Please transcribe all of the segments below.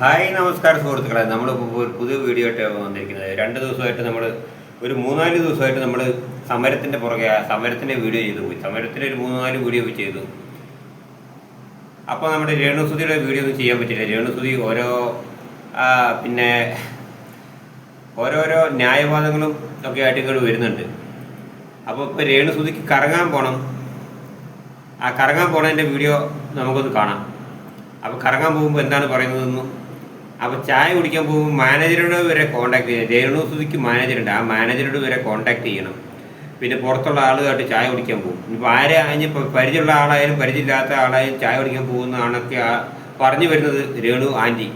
Hi നമസ്കാരം സുഹൃത്തുക്കളെ, നമ്മൾ പുതിയ വീഡിയോ ആയിട്ട് വന്നിരിക്കുന്നത്. 2 ദിവസമായിട്ട് നമ്മൾ ഒരു 3-4 ദിവസമായിട്ട് നമ്മൾ സമരത്തിൻ്റെ വീഡിയോ ചെയ്തു പോയി. സമരത്തിൻ്റെ ഒരു 3-4 വീഡിയോ ചെയ്തു. അപ്പോൾ നമ്മുടെ രേണുസുതിയുടെ വീഡിയോ ഒന്നും ചെയ്യാൻ പറ്റില്ല. രേണുസുതി ഓരോരോ ന്യായവാദങ്ങളും ഒക്കെ ആയിട്ട് ഇങ്ങോട്ട് വരുന്നുണ്ട്. അപ്പോൾ ഇപ്പോൾ രേണുസുതിക്ക് കറങ്ങാൻ പോകണം. ആ കറങ്ങാൻ പോണതിൻ്റെ വീഡിയോ നമുക്കൊന്ന് കാണാം. അപ്പോൾ കറങ്ങാൻ പോകുമ്പോൾ എന്താണ് പറയുന്നതെന്നും, അപ്പോൾ ചായ കുടിക്കാൻ പോകുമ്പോൾ മാനേജറോട് വരെ കോൺടാക്ട് ചെയ്യണം. രേണുസുതിക്ക് മാനേജറുണ്ട്, ആ മാനേജറോട് വരെ കോൺടാക്ട് ചെയ്യണം. പിന്നെ പുറത്തുള്ള ആളുമായിട്ട് ചായ കുടിക്കാൻ പോകും. ഇപ്പോൾ ഇപ്പോൾ പരിചയമുള്ള ആളായാലും പരിചയമില്ലാത്ത ആളായാലും ചായ കുടിക്കാൻ പോകുന്നതാണൊക്കെ പറഞ്ഞു വരുന്നത് രേണു ആൻറ്റി.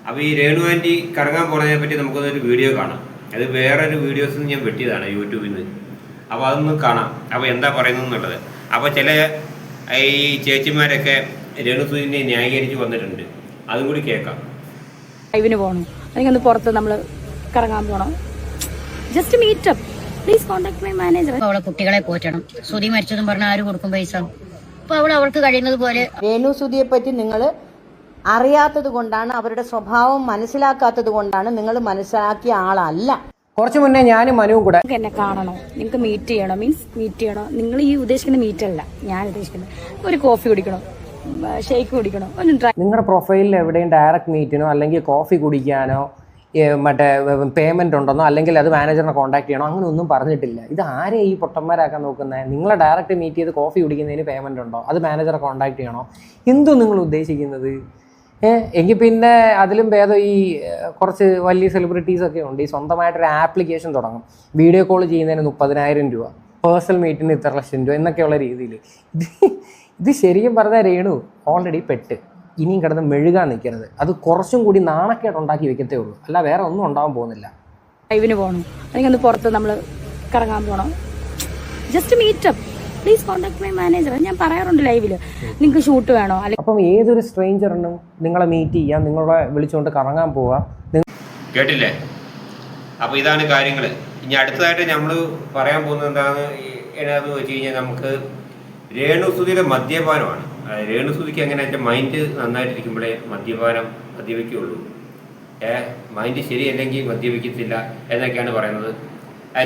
അപ്പോൾ ഈ രേണു ആൻറ്റി കറങ്ങാൻ പോകുന്നതിനെ പറ്റി നമുക്കൊന്നൊരു വീഡിയോ കാണാം. അത് വേറൊരു വീഡിയോസിൽ നിന്ന് ഞാൻ വെട്ടിയതാണ് യൂട്യൂബിൽ നിന്ന്. അപ്പോൾ അതൊന്ന് കാണാം. അപ്പോൾ എന്താ പറയുന്നതെന്നുള്ളത്. അപ്പോൾ ചില ഈ ചേച്ചിമാരൊക്കെ രേണുസുതിനെ ന്യായീകരിച്ച് വന്നിട്ടുണ്ട്. അതും കൂടി കേൾക്കാം. ലൈവിന് പോകണം, അല്ലെങ്കിൽ ഒന്ന് പുറത്ത് നമ്മൾ കറങ്ങാൻ പോകണം. Just meetup, please contact my manager. അവളെ കുട്ടികളെ പോറ്റണം. സുധി മരിച്ചതും പറഞ്ഞ ആര് കൊടുക്കും പൈസ? അപ്പൊ അവൾക്ക് കഴിയുന്നത് പോലെ. രേണുസുതിയെ പറ്റി നിങ്ങൾ അറിയാത്തത് കൊണ്ടാണ്, അവരുടെ സ്വഭാവം മനസ്സിലാക്കാത്തത് കൊണ്ടാണ്. നിങ്ങൾ മനസ്സിലാക്കിയ ആളല്ല. കുറച്ചു മുന്നേ ഞാനും മനുവും കൂടെ എന്നെ കാണണോ, നിങ്ങൾക്ക് മീറ്റ് ചെയ്യണോ, മീറ്റ് ചെയ്യണോ. നിങ്ങൾ ഈ ഉദ്ദേശിക്കുന്ന മീറ്റ് അല്ല ഞാൻ ഉദ്ദേശിക്കുന്നത്. ഒരു കോഫി കുടിക്കണോ, ഷേക്ക് കുടിക്കണോ, ഒന്ന് ട്രൈ. നിങ്ങളുടെ പ്രൊഫൈലിൽ എവിടെയും ഡയറക്റ്റ് മീറ്റിനോ അല്ലെങ്കിൽ കോഫി കുടിക്കാനോ മറ്റേ പേയ്മെന്റ് ഉണ്ടെന്നോ അല്ലെങ്കിൽ അത് മാനേജറിനെ കോൺടാക്ട് ചെയ്യണോ അങ്ങനെ ഒന്നും പറഞ്ഞിട്ടില്ല. ഇത് ആരെ ഈ പൊട്ടന്മാരാക്കാൻ നോക്കുന്നത്? നിങ്ങളെ ഡയറക്റ്റ് മീറ്റ് ചെയ്ത് കോഫി കുടിക്കുന്നതിന് പേയ്മെന്റ് ഉണ്ടോ, അത് മാനേജറെ കോൺടാക്ട് ചെയ്യണോ, എന്തോ നിങ്ങൾ ഉദ്ദേശിക്കുന്നത്? എങ്കിൽ പിന്നെ അതിലും ഭേദം ഈ കുറച്ച് വലിയ സെലിബ്രിറ്റീസൊക്കെ ഉണ്ട്, ഈ സ്വന്തമായിട്ടൊരു ആപ്ലിക്കേഷൻ തുടങ്ങും. വീഡിയോ കോൾ ചെയ്യുന്നതിന് 30,000 രൂപ, പേഴ്സണൽ മീറ്റിന് ഇത്ര ലക്ഷം രൂപ എന്നൊക്കെയുള്ള രീതിയിൽ. ഇത് ശരിക്കും പറഞ്ഞാൽ രേണു ഓൾറെഡി പെട്ട് ഇനിയും കിടന്ന് മെഴുകാൻ നിൽക്കരുത്. അത് കുറച്ചും കൂടി നാണക്കേട് ഉണ്ടാക്കി വെക്കത്തേ ഉള്ളൂ, അല്ല വേറെ ഒന്നും ഉണ്ടാവാൻ പോകുന്നില്ല. ലൈവിന് പോകണം, അല്ലെങ്കിൽ ഒന്ന് പുറത്ത് നമ്മൾ കറങ്ങാൻ പോകണം. Just meetup, please contact my manager. ഞാൻ പറയാറുണ്ട് ലൈവില്, നിങ്ങൾക്ക് ഷൂട്ട് വേണോ? അപ്പം ഏതൊരു സ്ട്രേഞ്ചറിനും നിങ്ങളെ മീറ്റ് ചെയ്യാം, നിങ്ങളെ വിളിച്ചുകൊണ്ട് കറങ്ങാൻ പോവാം. കേട്ടില്ലേ? അപ്പോൾ ഇതാണ് കാര്യങ്ങൾ. ഇനി അടുത്തതായിട്ട് നമ്മൾ പറയാൻ പോകുന്നത് എന്താണെന്ന് വെച്ച് കഴിഞ്ഞാൽ, നമുക്ക് രേണുസുതിയുടെ മദ്യപാനമാണ്. രേണുസുതിക്ക് എങ്ങനെ വെച്ചാൽ മൈൻഡ് നന്നായിട്ടിരിക്കുമ്പോഴേ മദ്യപിക്കുകയുള്ളൂ. മൈൻഡ് ശരിയല്ലെങ്കിൽ മദ്യപിക്കത്തില്ല എന്നൊക്കെയാണ് പറയുന്നത്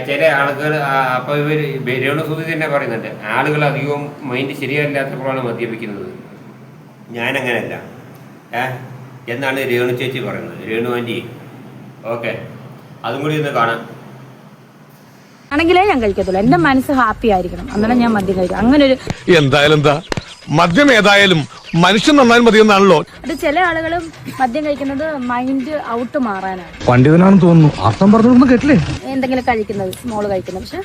ചില ആളുകൾ. അപ്പോൾ രേണുസുതി തന്നെ പറയുന്നുണ്ട്, ആളുകൾ അധികവും മൈൻഡ് ശരിയല്ലാത്തപ്പോഴാണ് മദ്യപിക്കുന്നത്. ഞാനങ്ങനെയല്ല എന്നാണ് രേണു ചേച്ചി പറയുന്നത്. രേണു ആൻറ്റി, ഓക്കെ, അതും കൂടി ഒന്ന് കാണാം. ആണെങ്കിലേ ഞാൻ കഴിക്കത്തുള്ളൂ. എന്റെ മനസ്സ് ഹാപ്പി ആയിരിക്കണം, അന്നേരം ഞാൻ മദ്യം കഴിക്കും. അങ്ങനെ ഒരു എന്താ മദ്യം ഏതായാലും മനുഷ്യൻ നന്നായി മതിയെന്നാണല്ലോ. അത് ചില ആളുകളും മദ്യം കഴിക്കുന്നത് മൈൻഡ് ഔട്ട് മാറാനാണ്. പണ്ഡിതനാണെന്ന് തോന്നുന്നു. അർത്ഥം പറഞ്ഞൊന്നും കേട്ടില്ലേ? എന്തെങ്കിലും കഴിക്കുന്നത്, സ്മോള് കഴിക്കുന്നത്. പക്ഷെ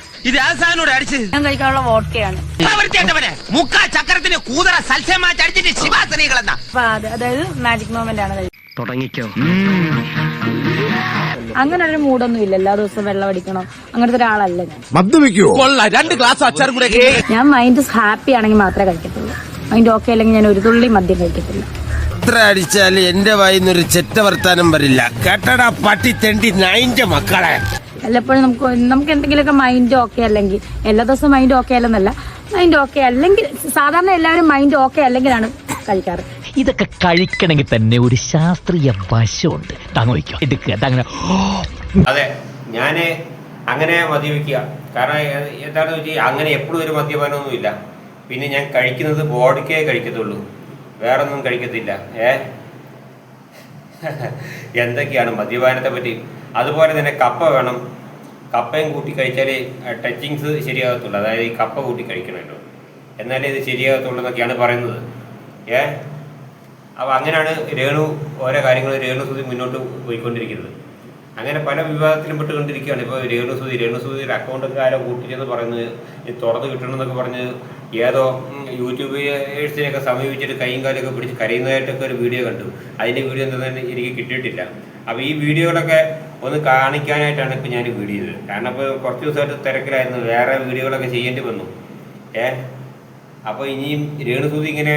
ഞാൻ കഴിക്കാനുള്ള വോഡ്കയാണ്. അതായത് മാജിക് മൊമെന്റ് ആണ്. തുടങ്ങിക്കോ. അങ്ങനെ ഒരു മൂഡൊന്നും ഇല്ല. എല്ലാ ദിവസവും വെള്ളം അടിക്കണോ അങ്ങനത്തെ ഒരാളല്ല ഞാൻ. ഞാൻ മൈൻഡ് ഹാപ്പി ആണെങ്കിൽ മാത്രമേ കഴിക്കത്തുള്ളൂ. മൈൻഡ് ഓക്കെ അല്ലെങ്കിൽ ഞാൻ ഒരു തുള്ളി മദ്യം കഴിക്കത്തില്ല. എത്ര അടിച്ചാലും എന്റെ വായിന്നൊരു ചെറ്റ വർത്താനം വരില്ല. കേട്ടടാ പട്ടി തെണ്ടി നായിന്റെ മക്കളെ. വല്ലപ്പോഴും നമുക്ക് എന്തെങ്കിലുമൊക്കെ മൈൻഡ് ഓക്കെ അല്ലെങ്കിൽ, എല്ലാ ദിവസവും മൈൻഡ് ഓക്കെ അല്ലെന്നല്ല, മൈൻഡ് ഓക്കെ അല്ലെങ്കിൽ, സാധാരണ എല്ലാവരും മൈൻഡ് ഓക്കെ അല്ലെങ്കിലാണ് കഴിക്കാറ്. ഇതൊക്കെ കഴിക്കണമെങ്കിൽ തന്നെ ഒരു ശാസ്ത്രീയ വശമുണ്ട്. അതെ, ഞാൻ അങ്ങനെ മദ്യപിക്കുക. കാരണം എന്താണെന്ന് വെച്ചാൽ അങ്ങനെ എപ്പോഴും ഒരു മദ്യപാനമൊന്നുമില്ല. പിന്നെ ഞാൻ കഴിക്കുന്നത് ബോഡിക്കേ കഴിക്കത്തുള്ളൂ, വേറൊന്നും കഴിക്കത്തില്ല. എന്തൊക്കെയാണ് മദ്യപാനത്തെ പറ്റി. അതുപോലെ തന്നെ കപ്പ വേണം, കപ്പയും കൂട്ടി കഴിച്ചാലേ ടച്ചിങ്സ് ശരിയാകത്തുള്ളൂ. അതായത് ഈ കപ്പ കൂട്ടി കഴിക്കണമല്ലോ, എന്നാലേ ഇത് ശരിയാകത്തുള്ളൂ എന്നൊക്കെയാണ് പറയുന്നത്. അപ്പോൾ അങ്ങനെയാണ് ഓരോ കാര്യങ്ങൾ രേണുസുതി മുന്നോട്ട് പോയിക്കൊണ്ടിരിക്കുന്നത്. അങ്ങനെ പല വിവാദത്തിലും പെട്ടുകൊണ്ടിരിക്കുകയാണ്. ഇപ്പോൾ രേണുസുതിയുടെ അക്കൗണ്ടൊക്കെ ആരോ കൂട്ടിച്ചെന്ന് പറയുന്നത്, തുറന്ന് കിട്ടണമെന്നൊക്കെ പറഞ്ഞ് ഏതോ യൂട്യൂബേഴ്സിനെയൊക്കെ സമീപിച്ചിട്ട് കൈയും കാലൊക്കെ പിടിച്ച് കരയുന്നതായിട്ടൊക്കെ ഒരു വീഡിയോ കണ്ടു. അതിൻ്റെ വീഡിയോ എന്താണെന്ന് എനിക്ക് കിട്ടിയിട്ടില്ല. അപ്പോൾ ഈ വീഡിയോകളൊക്കെ ഒന്ന് കാണിക്കാനായിട്ടാണ് ഇപ്പോൾ ഞാൻ വീഡിയോ ചെയ്തത്. കാരണം ഇപ്പോൾ കുറച്ച് ദിവസമായിട്ട് തിരക്കിലായിരുന്നു, വേറെ വീഡിയോകളൊക്കെ ചെയ്യേണ്ടി വന്നു. അപ്പോൾ ഇനിയും രേണുസുതി ഇങ്ങനെ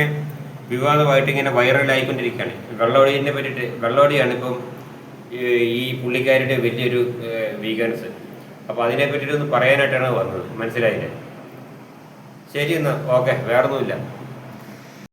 വിവാദമായിട്ട് ഇങ്ങനെ വൈറലായിക്കൊണ്ടിരിക്കുകയാണ്. വെള്ളോടിയെ പറ്റിയിട്ട്. വെള്ളോടിയാണ് ഇപ്പം ഈ പുള്ളിക്കാരുടെ വലിയൊരു വീഗൻസ്. അപ്പോൾ അതിനെ പറ്റിയിട്ടൊന്ന് പറയാനായിട്ടാണ് വന്നത്. മനസ്സിലായില്ലേ? ശരി എന്നാൽ ഓക്കെ, വേറൊന്നുമില്ല.